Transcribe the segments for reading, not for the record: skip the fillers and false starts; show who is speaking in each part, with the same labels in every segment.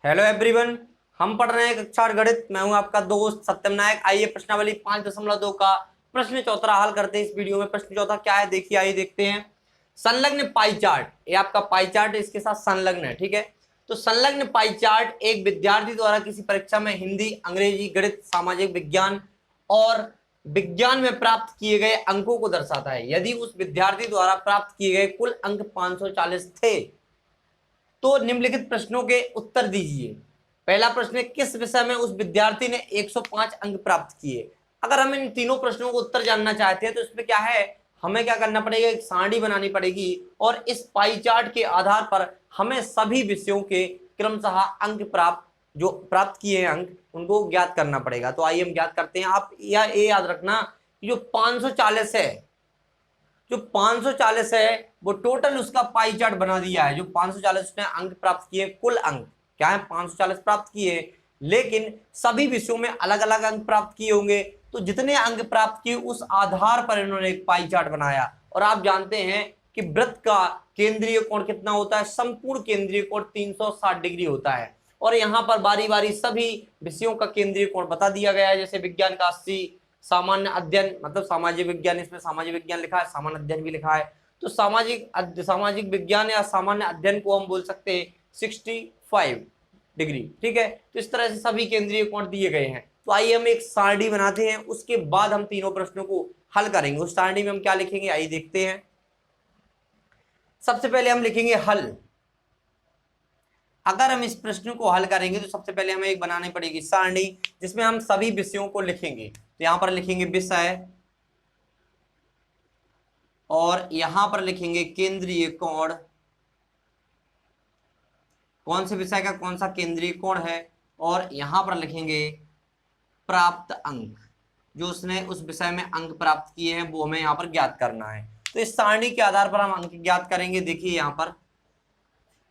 Speaker 1: Hello everyone. हम पढ़ रहे हैं कक्षा आठ गणित। मैं हूं आपका दोस्त सत्यम नायक। आइए प्रश्नावली 5.2 का प्रश्न चौथा हल करते हैं इस वीडियो में। प्रश्न चौथा क्या है देखिए, आइए देखते हैं। संलग्न पाई चार्ट, ये आपका पाई चार्ट इसके साथ संलग्न है, ठीक है। तो संलग्न पाई चार्ट एक विद्यार्थी द्वारा किसी परीक्षा में हिंदी, अंग्रेजी, गणित, सामाजिक विज्ञान और विज्ञान में प्राप्त किए गए अंकों को दर्शाता है। यदि उस विद्यार्थी द्वारा प्राप्त किए गए कुल अंक 540 थे तो निम्नलिखित प्रश्नों के उत्तर दीजिए। पहला प्रश्न है, किस विषय में उस विद्यार्थी ने 105 अंक प्राप्त किए। अगर हम इन तीनों प्रश्नों को उत्तर जानना चाहते हैं तो इसमें क्या है, हमें क्या करना पड़ेगा, एक सारणी बनानी पड़ेगी और इस पाई चार्ट के आधार पर हमें सभी विषयों के क्रमशः अंक जो प्राप्त किए हैं अंक उनको ज्ञात करना पड़ेगा। तो आइए हम ज्ञात करते हैं। आप ये याद रखना, जो 540 है, जो 540 है वो टोटल उसका पाई चार्ट बना दिया है। जो 540 उसने अंक प्राप्त किए, कुल अंक क्या है 540 प्राप्त किए, लेकिन सभी विषयों में अलग अलग अंक प्राप्त किए होंगे। तो जितने अंक प्राप्त किए उस आधार पर इन्होंने एक पाई चार्ट बनाया। और आप जानते हैं कि वृत्त का केंद्रीय कोण कितना होता है, संपूर्ण केंद्रीय कोण 360 डिग्री होता है। और यहाँ पर बारी बारी सभी विषयों का केंद्रीय कोण बता दिया गया है, जैसे विज्ञान का 80, सामान्य अध्ययन मतलब सामाजिक विज्ञान, इसमें सामाजिक विज्ञान लिखा है, सामान्य अध्ययन भी लिखा है। तो सामाजिक विज्ञान या सामान्य अध्ययन को हम बोल सकते हैं 65 डिग्री, ठीक है। तो इस तरह से सभी केंद्रीय कोण दिए गए हैं। तो आइए हम एक सारणी बनाते हैं, उसके बाद हम तीनों प्रश्नों को हल करेंगे। उस सारणी में हम क्या लिखेंगे आइए देखते हैं। सबसे पहले हम लिखेंगे हल। अगर हम इस प्रश्न को हल करेंगे तो सबसे पहले हमें एक बनानी पड़ेगी सारणी जिसमें हम सभी विषयों को लिखेंगे। तो यहां पर लिखेंगे विषय और यहां पर लिखेंगे केंद्रीय कोण, कौन से विषय का कौन सा केंद्रीय कोण है, और यहां पर लिखेंगे प्राप्त अंक, जो उसने उस विषय में अंक प्राप्त किए हैं वो हमें यहां पर ज्ञात करना है। तो इस सारणी के आधार पर हम अंक ज्ञात करेंगे। देखिए यहां पर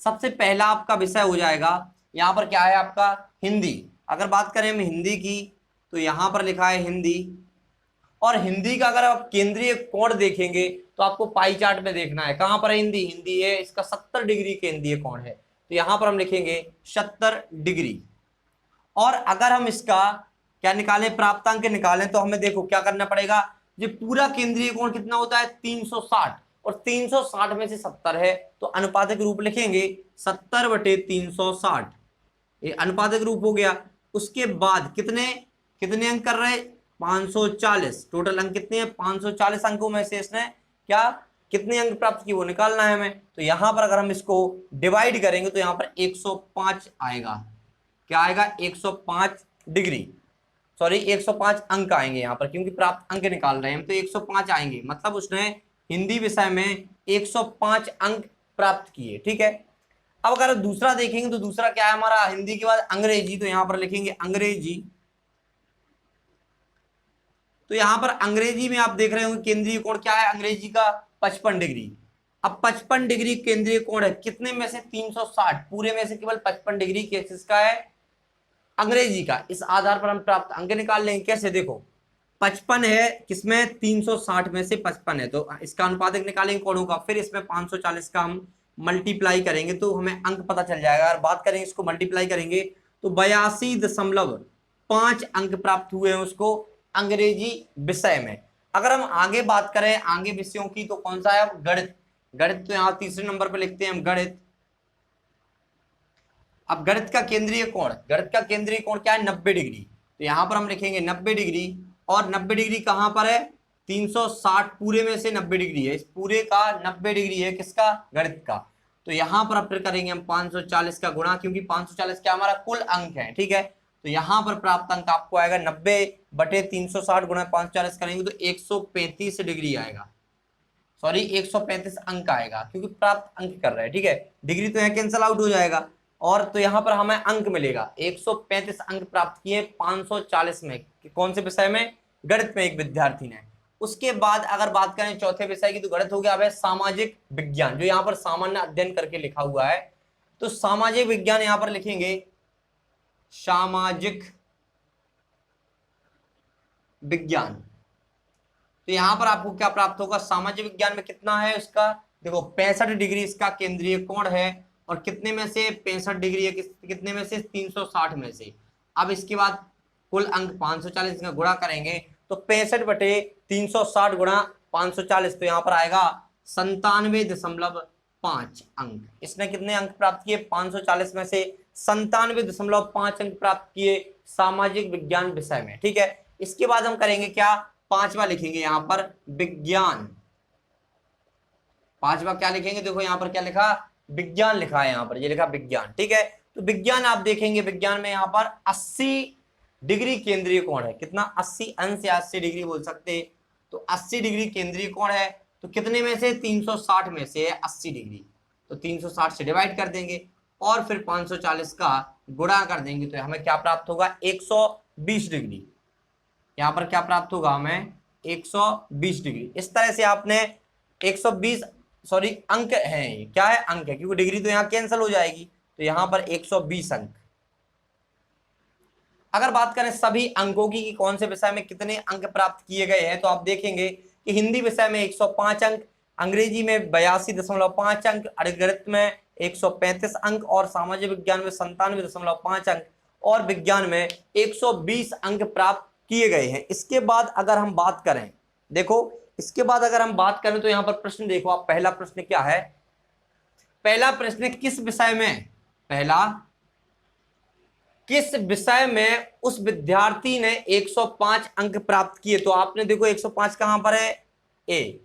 Speaker 1: सबसे पहला आपका विषय हो जाएगा, यहां पर क्या है आपका हिंदी। अगर बात करें हम हिंदी की तो यहां पर लिखा है हिंदी। और हिंदी का अगर आप केंद्रीय कोण देखेंगे तो आपको पाई चार्ट में देखना है कहां पर हिंदी, हिंदी है इसका 70 डिग्री केंद्रीय कोण है। तो यहां पर हम लिखेंगे 70 डिग्री। और अगर हम इसका क्या निकालें, प्राप्तांक निकालें, तो हमें देखो क्या करना पड़ेगा। ये पूरा केंद्रीय कोण कितना होता है 360, और 360 में से 70 है तो अनुपातिक रूप लिखेंगे 70/360, ये अनुपातिक रूप हो गया। उसके बाद कितने कितने अंक कर रहे 540, टोटल अंक कितने हैं 540 अंकों में से इसने क्या कितने अंक प्राप्त किए वो निकालना है हमें। तो यहां पर अगर हम इसको डिवाइड करेंगे तो यहां पर 105 आएगा। क्या आएगा 105 डिग्री, सॉरी 105 अंक आएंगे यहाँ पर, क्योंकि प्राप्त अंक निकाल रहे हैं हम तो 105 आएंगे। मतलब उसने हिंदी विषय में 105 अंक प्राप्त किए, ठीक है। अब अगर दूसरा देखेंगे तो दूसरा क्या है हमारा, हिंदी के बाद अंग्रेजी। तो यहां पर लिखेंगे अंग्रेजी। तो यहां पर अंग्रेजी में आप देख रहे होंगे केंद्रीय कोण क्या है अंग्रेजी का 55 डिग्री। अब 55 डिग्री केंद्रीय कोण है कितने में से 360, पूरे में से केवल 55 डिग्री किसका है अंग्रेजी का। इस आधार पर हम प्राप्त अंक निकाल लेंगे। कैसे, देखो 55 है किसमें 360 में से 55 है तो इसका अनुपातिक निकालेंगे कोणों का, फिर इसमें 540 का हम मल्टीप्लाई करेंगे तो हमें अंक पता चल जाएगा। अगर बात करेंगे इसको मल्टीप्लाई करेंगे तो 82.5 अंक प्राप्त हुए हैं उसको अंग्रेजी विषय में। अगर हम आगे बात करें आगे विषयों की तो कौन सा है गणित। गणित तो यहाँ तीसरे नंबर पर लिखते हैं हम गणित। अब गणित का केंद्रीय कोण, गणित का केंद्रीय कोण क्या है 90 डिग्री। तो यहां पर हम लिखेंगे 90 डिग्री। और 90 डिग्री कहां पर है 360, पूरे में से 90 डिग्री है, इस पूरे का 90 डिग्री है किसका गणित का। तो यहां पर फिर करेंगे हम 540 का गुणा, क्योंकि 540 क्या हमारा कुल अंक है, ठीक है। तो यहां पर प्राप्त अंक आपको आएगा 90/360 गुणा 540 करेंगे तो 135 डिग्री आएगा, सॉरी 135 अंक आएगा, क्योंकि प्राप्त अंक कर रहे हैं, ठीक है। डिग्री तो यहाँ कैंसल आउट हो जाएगा। और तो यहां पर हमें अंक मिलेगा 135 अंक प्राप्त किए 540 में, कौन से विषय में गणित में एक विद्यार्थी ने। उसके बाद अगर बात करें चौथे विषय की तो गणित हो गया। अब है सामाजिक विज्ञान, जो यहां पर सामान्य अध्ययन करके लिखा हुआ है। तो सामाजिक विज्ञान यहां पर लिखेंगे सामाजिक विज्ञान। तो यहां पर आपको क्या प्राप्त होगा, सामाजिक विज्ञान में कितना है इसका, देखो 65 डिग्री इसका केंद्रीय कोण है और कितने में से 65 डिग्री है, कितने में से 360 में से। अब इसके बाद कुल अंक 540 का गुणा करेंगे तो 65/360 गुणा 540, तो यहाँ पर आएगा 97.5 अंक। इसने कितने अंक प्राप्त किए? 540 में से 97.5 अंक प्राप्त किए सामाजिक विज्ञान विषय में। ठीक है, इसके बाद हम करेंगे क्या? पांचवा लिखेंगे यहाँ पर विज्ञान। पांचवा क्या लिखेंगे? देखो यहाँ पर क्या लिखा, विज्ञान लिखा है, यहाँ पर ये लिखा विज्ञान। ठीक है, तो विज्ञान आप देखेंगे, विज्ञान में यहाँ पर 80 डिग्री केंद्रीय कोण है। कितना? 80 अंश या 80 डिग्री बोल सकते। तो 80 डिग्री केंद्रीय कोण है, तो कितने में से? 360 में से है 80 डिग्री, तो 360 से डिवाइड कर देंगे और फिर 540 का गुणा कर देंगे, तो हमें क्या प्राप्त होगा? 120 डिग्री। यहाँ पर क्या प्राप्त होगा हमें? 120 डिग्री। इस तरह से आपने 120 सॉरी अंक है, क्या है? अंक है, क्योंकि डिग्री तो यहाँ कैंसिल हो जाएगी, तो यहाँ पर 120 अंक। अगर बात करें सभी अंकों की कि कौन से विषय में कितने अंक प्राप्त किए गए हैं, तो आप देखेंगे कि हिंदी विषय में 105 अंक, अंग्रेजी में 82.5 अंक, गणित में 135 अंक और सामाजिक विज्ञान में 97.5 अंक और विज्ञान में 120 अंक प्राप्त किए गए हैं। इसके बाद अगर हम बात करें, देखो इसके बाद अगर हम बात करें तो यहाँ पर प्रश्न देखो आप, पहला प्रश्न क्या है? पहला प्रश्न किस विषय में, पहला किस विषय में उस विद्यार्थी ने 105 अंक प्राप्त किए? तो आपने देखो 105 कहां पर है? ए।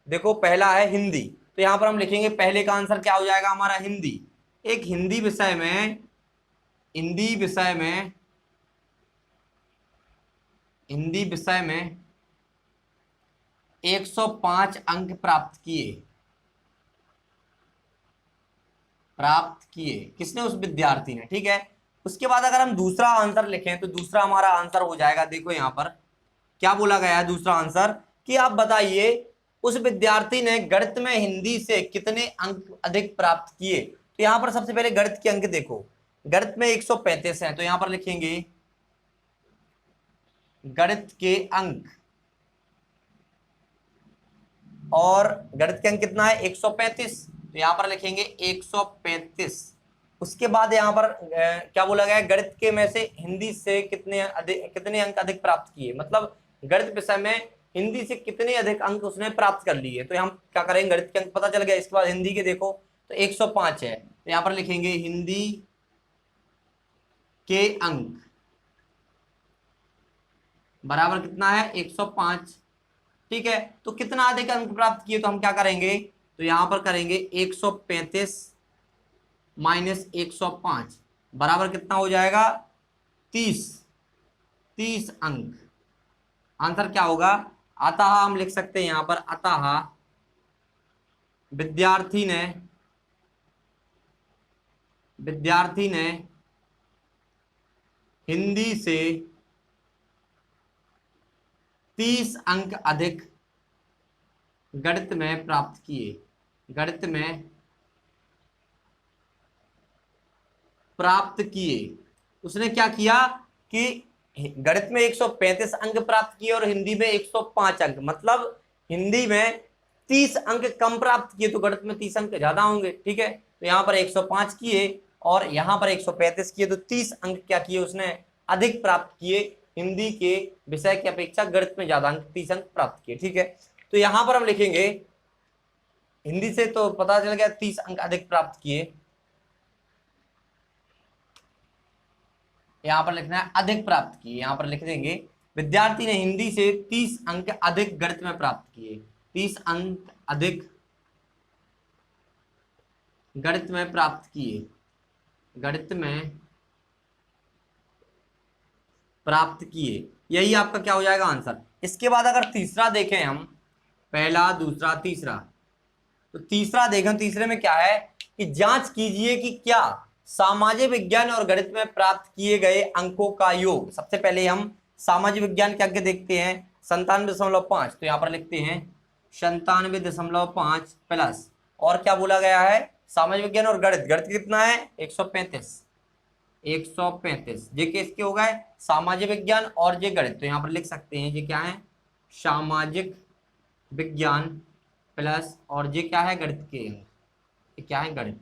Speaker 1: देखो पहला है हिंदी, तो यहां पर हम लिखेंगे पहले का आंसर क्या हो जाएगा हमारा? हिंदी। एक हिंदी विषय में 105 अंक प्राप्त किए किसने? उस विद्यार्थी ने। ठीक है, उसके बाद अगर हम दूसरा आंसर लिखें तो दूसरा हमारा आंसर हो जाएगा, देखो यहां पर क्या बोला गया है दूसरा आंसर, कि आप बताइए उस विद्यार्थी ने गणित में हिंदी से कितने अंक अधिक प्राप्त किए। तो यहां पर सबसे पहले गणित के अंक देखो, गणित में 135 है, तो यहां पर लिखेंगे गणित के अंक, और गणित के अंक कितना है? 135, तो यहां पर लिखेंगे 135। उसके बाद यहाँ पर क्या बोला गया है? गणित के में से हिंदी से कितने अंक अधिक प्राप्त किए, मतलब गणित विषय में हिंदी से कितने अधिक अंक उसने प्राप्त कर लिए। तो हम क्या करेंगे? गणित के अंक पता चल गया, इसके बाद हिंदी के देखो तो 105 है, तो यहाँ पर लिखेंगे हिंदी के अंक बराबर कितना है? 105। ठीक है, तो कितना अधिक अंक प्राप्त किए? तो हम क्या करेंगे? तो यहां पर करेंगे 135 माइनस 105 बराबर कितना हो जाएगा? 30 अंक। आंसर क्या होगा? अतः हम लिख सकते हैं यहां पर, अतः विद्यार्थी ने हिंदी से 30 अंक अधिक गणित में प्राप्त किए। उसने क्या किया कि गणित में 135 अंक प्राप्त किए और हिंदी में 105 अंक, मतलब हिंदी में 30 अंक कम प्राप्त किए तो गणित में 30 अंक ज्यादा होंगे। ठीक है, तो यहाँ पर 105 किए और यहाँ पर 135 किए, तो 30 अंक क्या किए उसने? अधिक प्राप्त किए, हिंदी के विषय की अपेक्षा गणित में ज्यादा अंक 30 अंक प्राप्त किए। ठीक है, तो यहां पर हम लिखेंगे हिंदी से तो पता चल गया 30 अंक अधिक प्राप्त किए, यहां पर लिखना है अधिक प्राप्त किए, यहां पर लिख देंगे विद्यार्थी ने हिंदी से 30 अंक अधिक गणित में प्राप्त किए। 30 अंक अधिक गणित में प्राप्त किए, यही आपका क्या हो जाएगा आंसर। इसके बाद अगर तीसरा देखें हम, पहला दूसरा तीसरा, तो तीसरा देखें, तीसरे में क्या है कि जांच कीजिए कि क्या सामाजिक विज्ञान और गणित में प्राप्त किए गए अंकों का योग। सबसे पहले हम सामाजिक विज्ञान के अंक देखते हैं 97.5, तो यहां पर लिखते हैं 97.5 प्लस, और क्या बोला गया है? सामाजिक विज्ञान और गणित कितना है? 135। जे के इसके हो गए सामाजिक विज्ञान और जे गणित, तो यहां पर लिख सकते हैं ये क्या है? सामाजिक विज्ञान प्लस, और जे क्या है? गणित के, ये क्या है? गणित।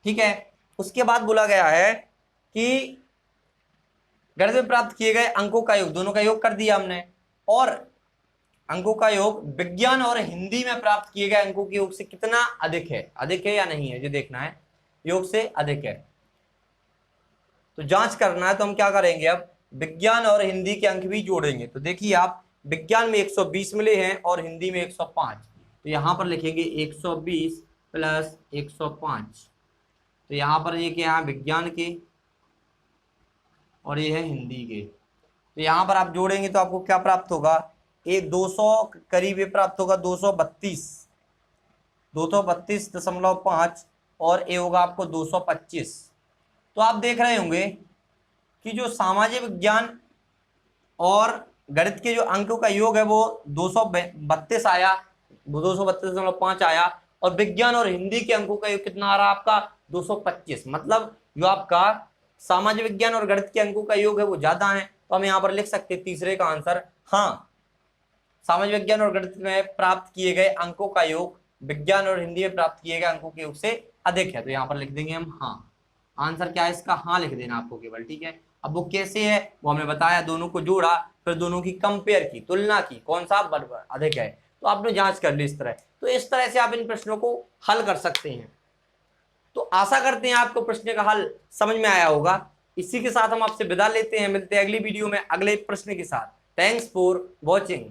Speaker 1: ठीक है। उसके बाद बोला गया है कि गणित में प्राप्त किए गए अंकों का योग, दोनों का योग कर दिया हमने, और अंकों का योग विज्ञान और हिंदी में प्राप्त किए गए अंकों के योग से कितना अधिक है या नहीं है, ये देखना है, योग से अधिक है। तो जांच करना है, तो हम क्या करेंगे, अब विज्ञान और हिंदी के अंक भी जोड़ेंगे। तो देखिए आप, विज्ञान में 120 मिले हैं और हिंदी में 105, तो यहां पर लिखेंगे 120 प्लस 105। तो यहां पर ये क्या है, विज्ञान के और ये है हिंदी के। तो यहां पर आप जोड़ेंगे तो आपको क्या प्राप्त होगा, ये 200 करीब ये प्राप्त होगा, 232.5 और ये होगा आपको 225। तो आप देख रहे होंगे कि जो सामाजिक विज्ञान और गणित के जो अंकों का योग है वो 232 आया, 232.5 आया, और विज्ञान और हिंदी के अंकों का योग कितना आ रहा है आपका, 225। मतलब जो आपका सामाजिक विज्ञान और गणित के अंकों का योग है वो ज्यादा है। तो हम यहाँ पर लिख सकते हैं तीसरे का आंसर हाँ, सामाजिक विज्ञान और गणित में प्राप्त किए गए अंकों का योग विज्ञान और हिंदी में प्राप्त किए गए अंकों के योग से अधिक है। तो यहाँ पर लिख देंगे हम हाँ, आंसर क्या है इसका, हाँ लिख देना आपको केवल, ठीक है। अब वो कैसे है वो हमने बताया, दोनों को जोड़ा, फिर दोनों की कंपेयर की, तुलना की, कौन सा अधिक है, तो आपने जांच कर ली इस तरह। तो इस तरह से आप इन प्रश्नों को हल कर सकते हैं। तो आशा करते हैं आपको प्रश्न का हल समझ में आया होगा। इसी के साथ हम आपसे विदा लेते हैं, मिलते हैं अगली वीडियो में अगले प्रश्न के साथ। Thanks for watching.